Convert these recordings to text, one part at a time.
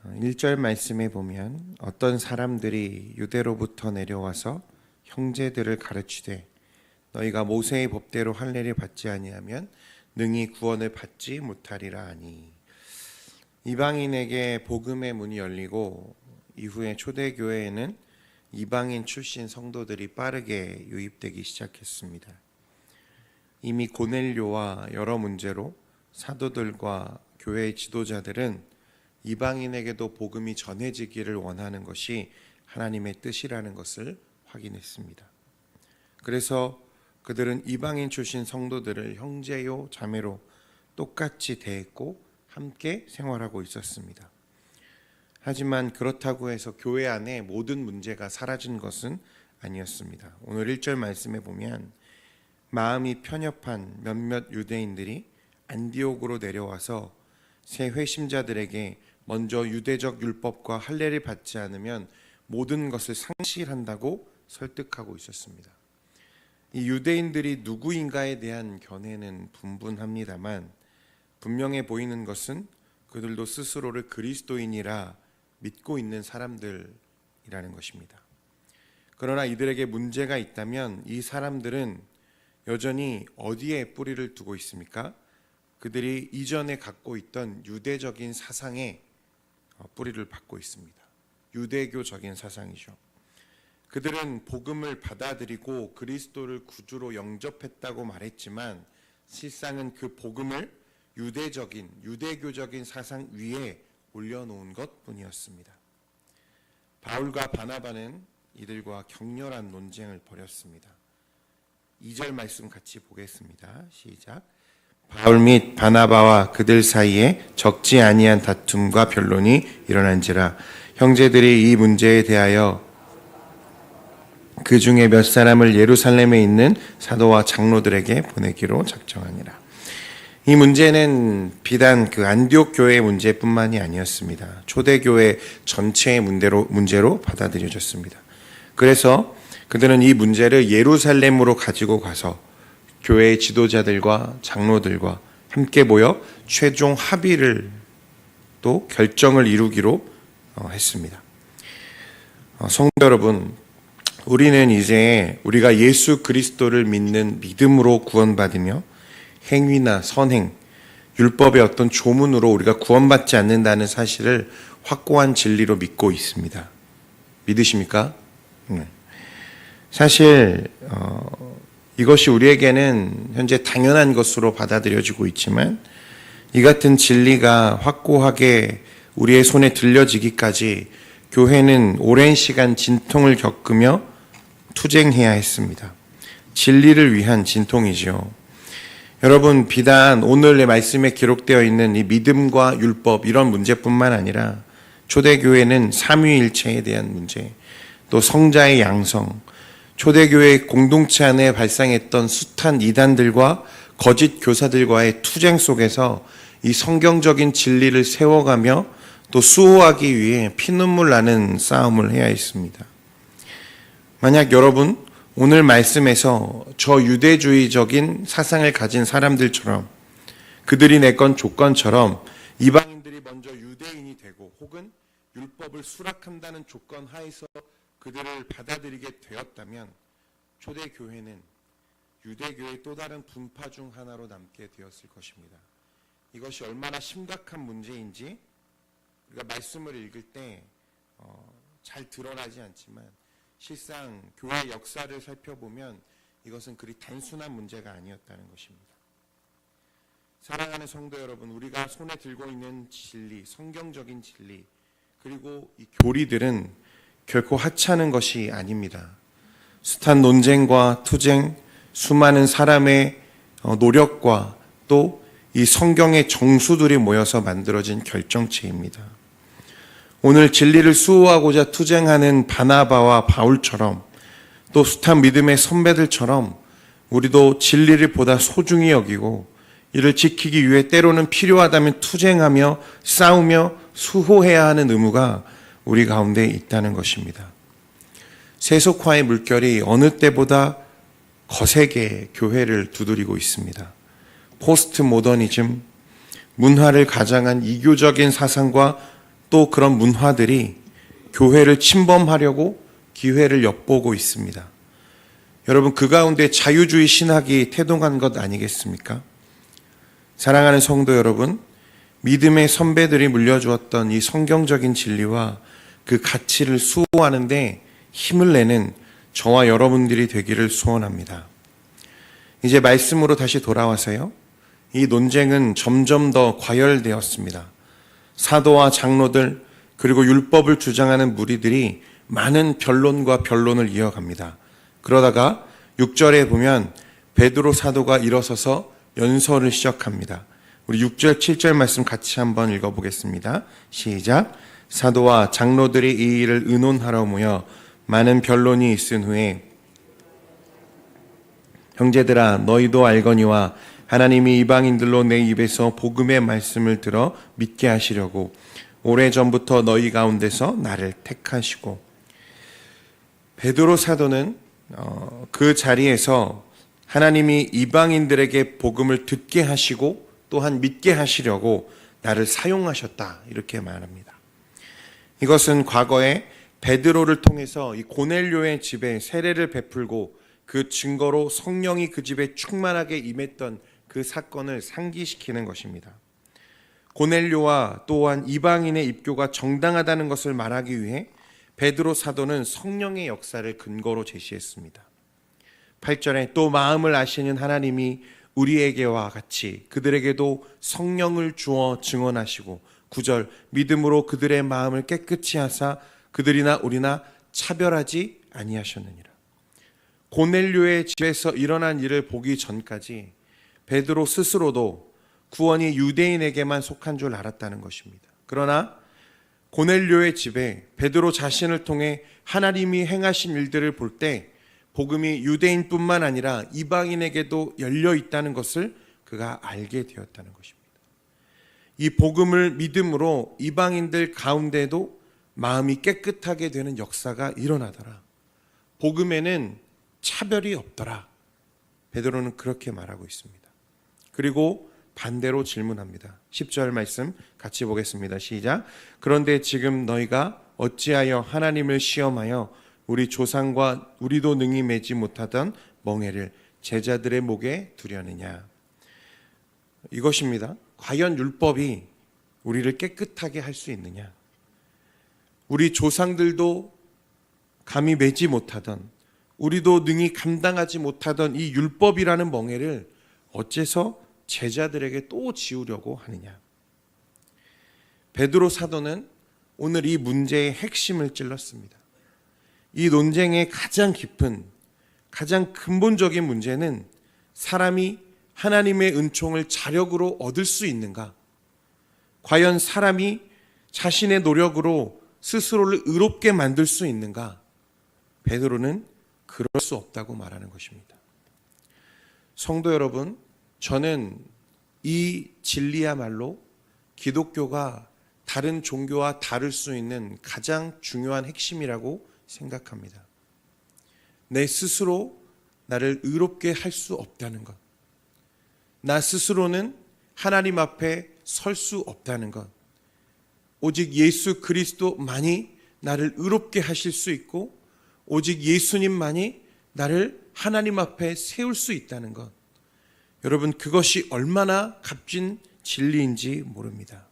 1절 말씀에 보면 어떤 사람들이 유대로부터 내려와서 형제들을 가르치되 너희가 모세의 법대로 할례를 받지 아니하면 능히 구원을 받지 못하리라 하니, 이방인에게 복음의 문이 열리고 이후에 초대교회에는 이방인 출신 성도들이 빠르게 유입되기 시작했습니다. 이미 고넬료와 여러 문제로 사도들과 교회의 지도자들은 이방인에게도 복음이 전해지기를 원하는 것이 하나님의 뜻이라는 것을 확인했습니다. 그래서 그들은 이방인 출신 성도들을 형제요 자매로 똑같이 대했고 함께 생활하고 있었습니다. 하지만 그렇다고 해서 교회 안에 모든 문제가 사라진 것은 아니었습니다. 오늘 1절 말씀에 보면 마음이 편협한 몇몇 유대인들이 안디옥으로 내려와서 새 회심자들에게 먼저 유대적 율법과 할례를 받지 않으면 모든 것을 상실한다고 설득하고 있었습니다. 이 유대인들이 누구인가에 대한 견해는 분분합니다만 분명해 보이는 것은 그들도 스스로를 그리스도인이라 믿고 있는 사람들이라는 것입니다. 그러나 이들에게 문제가 있다면 이 사람들은 여전히 어디에 뿌리를 두고 있습니까? 그들이 이전에 갖고 있던 유대적인 사상에 뿌리를 받고 있습니다. 유대교적인 사상이죠. 그들은 복음을 받아들이고 그리스도를 구주로 영접했다고 말했지만 실상은 그 복음을 유대교적인 사상 위에 올려놓은 것뿐이었습니다. 바울과 바나바는 이들과 격렬한 논쟁을 벌였습니다. 2절 말씀 같이 보겠습니다. 시작. 바울 및 바나바와 그들 사이에 적지 아니한 다툼과 변론이 일어난지라 형제들이 이 문제에 대하여 그 중에 몇 사람을 예루살렘에 있는 사도와 장로들에게 보내기로 작정하니라. 이 문제는 비단 그 안디옥 교회의 문제뿐만이 아니었습니다. 초대교회 전체의 문제로 받아들여졌습니다. 그래서 그들은 이 문제를 예루살렘으로 가지고 가서 교회의 지도자들과 장로들과 함께 모여 최종 합의를 또 결정을 이루기로 했습니다. 성도 여러분, 우리는 이제 우리가 예수 그리스도를 믿는 믿음으로 구원받으며 행위나 선행, 율법의 어떤 조문으로 우리가 구원받지 않는다는 사실을 확고한 진리로 믿고 있습니다. 믿으십니까? 사실 이것이 우리에게는 현재 당연한 것으로 받아들여지고 있지만 이 같은 진리가 확고하게 우리의 손에 들려지기까지 교회는 오랜 시간 진통을 겪으며 투쟁해야 했습니다. 진리를 위한 진통이죠. 여러분, 비단 오늘의 말씀에 기록되어 있는 이 믿음과 율법 이런 문제뿐만 아니라 초대교회는 삼위일체에 대한 문제, 또 성자의 양성, 초대교회 공동체 안에 발생했던 숱한 이단들과 거짓 교사들과의 투쟁 속에서 이 성경적인 진리를 세워가며 또 수호하기 위해 피눈물 나는 싸움을 해야 했습니다. 만약 여러분 오늘 말씀에서 저 유대주의적인 사상을 가진 사람들처럼 그들이 내건 조건처럼 이방인들이 먼저 유대인이 되고 혹은 율법을 수락한다는 조건 하에서 그들을 받아들이게 되었다면 초대교회는 유대교의 또 다른 분파 중 하나로 남게 되었을 것입니다. 이것이 얼마나 심각한 문제인지 우리가 말씀을 읽을 때 잘 드러나지 않지만 실상 교회의 역사를 살펴보면 이것은 그리 단순한 문제가 아니었다는 것입니다. 사랑하는 성도 여러분, 우리가 손에 들고 있는 진리, 성경적인 진리, 그리고 이 교리들은 결코 하찮은 것이 아닙니다. 숱한 논쟁과 투쟁, 수많은 사람의 노력과 또 이 성경의 정수들이 모여서 만들어진 결정체입니다. 오늘 진리를 수호하고자 투쟁하는 바나바와 바울처럼 또 숱한 믿음의 선배들처럼 우리도 진리를 보다 소중히 여기고 이를 지키기 위해 때로는 필요하다면 투쟁하며 싸우며 수호해야 하는 의무가 우리 가운데 있다는 것입니다. 세속화의 물결이 어느 때보다 거세게 교회를 두드리고 있습니다. 포스트 모더니즘, 문화를 가장한 이교적인 사상과 또 그런 문화들이 교회를 침범하려고 기회를 엿보고 있습니다. 여러분, 그 가운데 자유주의 신학이 태동한 것 아니겠습니까? 사랑하는 성도 여러분, 믿음의 선배들이 물려주었던 이 성경적인 진리와 그 가치를 수호하는데 힘을 내는 저와 여러분들이 되기를 소원합니다. 이제 말씀으로 다시 돌아와서요. 이 논쟁은 점점 더 과열되었습니다. 사도와 장로들 그리고 율법을 주장하는 무리들이 많은 변론과 변론을 이어갑니다. 그러다가 6절에 보면 베드로 사도가 일어서서 연설을 시작합니다. 우리 6절, 7절 말씀 같이 한번 읽어보겠습니다. 시작. 사도와 장로들이 이 일을 의논하러 모여 많은 변론이 있은 후에 형제들아 너희도 알거니와 하나님이 이방인들로 내 입에서 복음의 말씀을 들어 믿게 하시려고 오래전부터 너희 가운데서 나를 택하시고. 베드로 사도는 그 자리에서 하나님이 이방인들에게 복음을 듣게 하시고 또한 믿게 하시려고 나를 사용하셨다, 이렇게 말합니다. 이것은 과거에 베드로를 통해서 이 고넬료의 집에 세례를 베풀고 그 증거로 성령이 그 집에 충만하게 임했던 그 사건을 상기시키는 것입니다. 고넬료와 또한 이방인의 입교가 정당하다는 것을 말하기 위해 베드로 사도는 성령의 역사를 근거로 제시했습니다. 8절에 또 마음을 아시는 하나님이 우리에게와 같이 그들에게도 성령을 주어 증언하시고, 9절 믿음으로 그들의 마음을 깨끗이 하사 그들이나 우리나 차별하지 아니하셨느니라. 고넬료의 집에서 일어난 일을 보기 전까지 베드로 스스로도 구원이 유대인에게만 속한 줄 알았다는 것입니다. 그러나 고넬료의 집에 베드로 자신을 통해 하나님이 행하신 일들을 볼 때 복음이 유대인뿐만 아니라 이방인에게도 열려 있다는 것을 그가 알게 되었다는 것입니다. 이 복음을 믿음으로 이방인들 가운데도 마음이 깨끗하게 되는 역사가 일어나더라. 복음에는 차별이 없더라. 베드로는 그렇게 말하고 있습니다. 그리고 반대로 질문합니다. 10절 말씀 같이 보겠습니다. 시작. 그런데 지금 너희가 어찌하여 하나님을 시험하여 우리 조상과 우리도 능히 매지 못하던 멍에를 제자들의 목에 두려느냐. 이것입니다. 과연 율법이 우리를 깨끗하게 할 수 있느냐. 우리 조상들도 감히 매지 못하던, 우리도 능히 감당하지 못하던 이 율법이라는 멍에를 어째서 제자들에게 또 지우려고 하느냐. 베드로 사도는 오늘 이 문제의 핵심을 찔렀습니다. 이 논쟁의 가장 깊은, 가장 근본적인 문제는 사람이 하나님의 은총을 자력으로 얻을 수 있는가? 과연 사람이 자신의 노력으로 스스로를 의롭게 만들 수 있는가? 베드로는 그럴 수 없다고 말하는 것입니다. 성도 여러분, 저는 이 진리야말로 기독교가 다른 종교와 다를 수 있는 가장 중요한 핵심이라고 생각합니다. 내 스스로 나를 의롭게 할 수 없다는 것, 나 스스로는 하나님 앞에 설 수 없다는 것, 오직 예수 그리스도만이 나를 의롭게 하실 수 있고 오직 예수님만이 나를 하나님 앞에 세울 수 있다는 것, 여러분, 그것이 얼마나 값진 진리인지 모릅니다.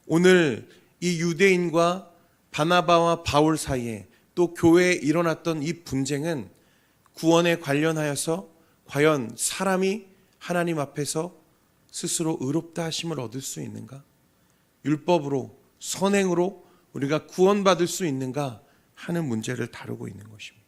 오늘 이 유대인과 바나바와 바울 사이에 또 교회에 일어났던 이 분쟁은 구원에 관련하여서 과연 사람이 하나님 앞에서 스스로 의롭다 하심을 얻을 수 있는가? 율법으로, 선행으로 우리가 구원받을 수 있는가 하는 문제를 다루고 있는 것입니다.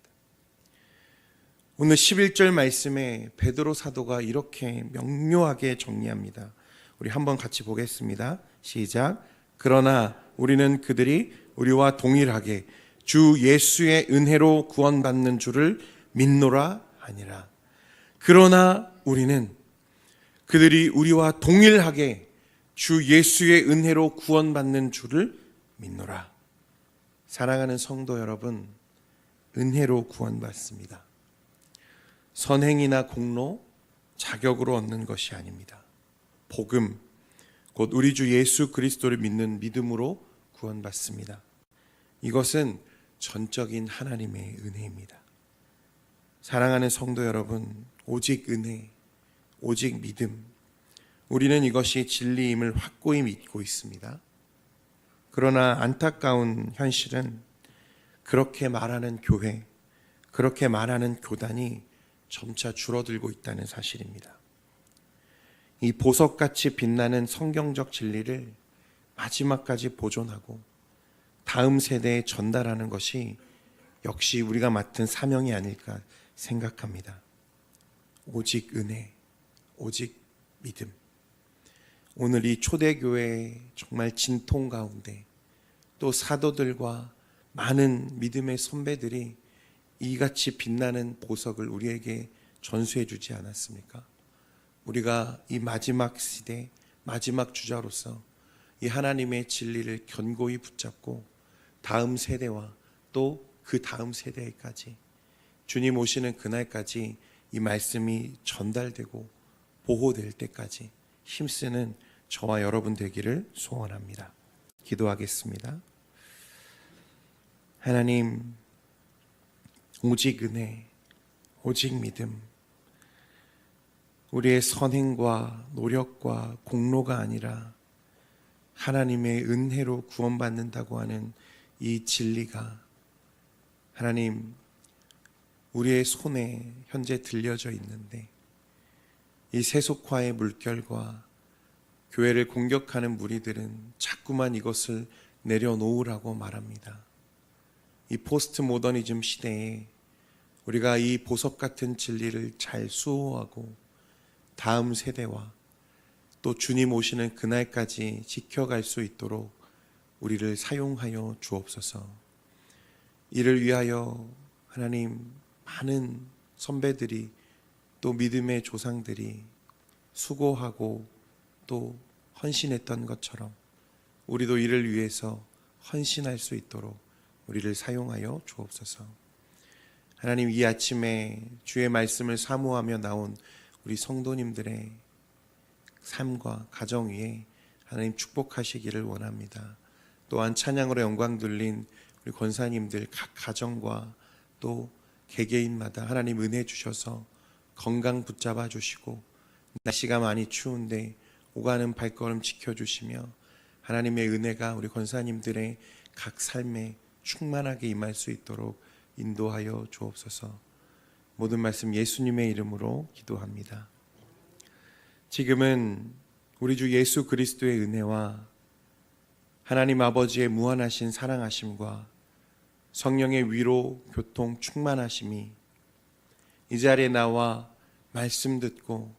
오늘 11절 말씀에 베드로 사도가 이렇게 명료하게 정리합니다. 우리 한번 같이 보겠습니다. 시작. 그러나 우리는 그들이 우리와 동일하게 주 예수의 은혜로 구원받는 줄을 믿노라 하니라. 그러나 우리는 그들이 우리와 동일하게 주 예수의 은혜로 구원받는 줄을 믿노라. 사랑하는 성도 여러분, 은혜로 구원받습니다. 선행이나 공로, 자격으로 얻는 것이 아닙니다. 복음, 곧 우리 주 예수 그리스도를 믿는 믿음으로 구원받습니다. 이것은 전적인 하나님의 은혜입니다. 사랑하는 성도 여러분, 오직 은혜, 오직 믿음, 우리는 이것이 진리임을 확고히 믿고 있습니다. 그러나 안타까운 현실은 그렇게 말하는 교회, 그렇게 말하는 교단이 점차 줄어들고 있다는 사실입니다. 이 보석같이 빛나는 성경적 진리를 마지막까지 보존하고 다음 세대에 전달하는 것이 역시 우리가 맡은 사명이 아닐까 생각합니다. 오직 은혜, 오직 믿음. 오늘 이 초대교회의 정말 진통 가운데 또 사도들과 많은 믿음의 선배들이 이같이 빛나는 보석을 우리에게 전수해 주지 않았습니까? 우리가 이 마지막 시대, 마지막 주자로서 이 하나님의 진리를 견고히 붙잡고 다음 세대와 또 그 다음 세대까지 주님 오시는 그날까지 이 말씀이 전달되고 보호될 때까지 힘쓰는 저와 여러분 되기를 소원합니다. 기도하겠습니다. 하나님, 오직 은혜, 오직 믿음, 우리의 선행과 노력과 공로가 아니라 하나님의 은혜로 구원받는다고 하는 이 진리가 하나님, 우리의 손에 현재 들려져 있는데 이 세속화의 물결과 교회를 공격하는 무리들은 자꾸만 이것을 내려놓으라고 말합니다. 이 포스트 모더니즘 시대에 우리가 이 보석 같은 진리를 잘 수호하고 다음 세대와 또 주님 오시는 그날까지 지켜갈 수 있도록 우리를 사용하여 주옵소서. 이를 위하여 하나님, 많은 선배들이 또 믿음의 조상들이 수고하고 또 헌신했던 것처럼 우리도 이를 위해서 헌신할 수 있도록 우리를 사용하여 주옵소서. 하나님, 이 아침에 주의 말씀을 사모하며 나온 우리 성도님들의 삶과 가정 위에 하나님 축복하시기를 원합니다. 또한 찬양으로 영광 돌린 우리 권사님들 각 가정과 또 개개인마다 하나님 은혜 주셔서 건강 붙잡아 주시고 날씨가 많이 추운데 오가는 발걸음 지켜주시며 하나님의 은혜가 우리 권사님들의 각 삶에 충만하게 임할 수 있도록 인도하여 주옵소서. 모든 말씀 예수님의 이름으로 기도합니다. 지금은 우리 주 예수 그리스도의 은혜와 하나님 아버지의 무한하신 사랑하심과 성령의 위로, 교통, 충만하심이 이 자리에 나와 말씀 듣고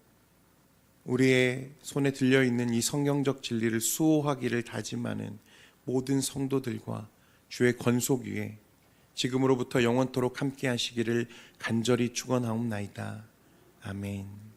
우리의 손에 들려있는 이 성경적 진리를 수호하기를 다짐하는 모든 성도들과 주의 권속 위에 지금으로부터 영원토록 함께 하시기를 간절히 축원하옵나이다. 아멘.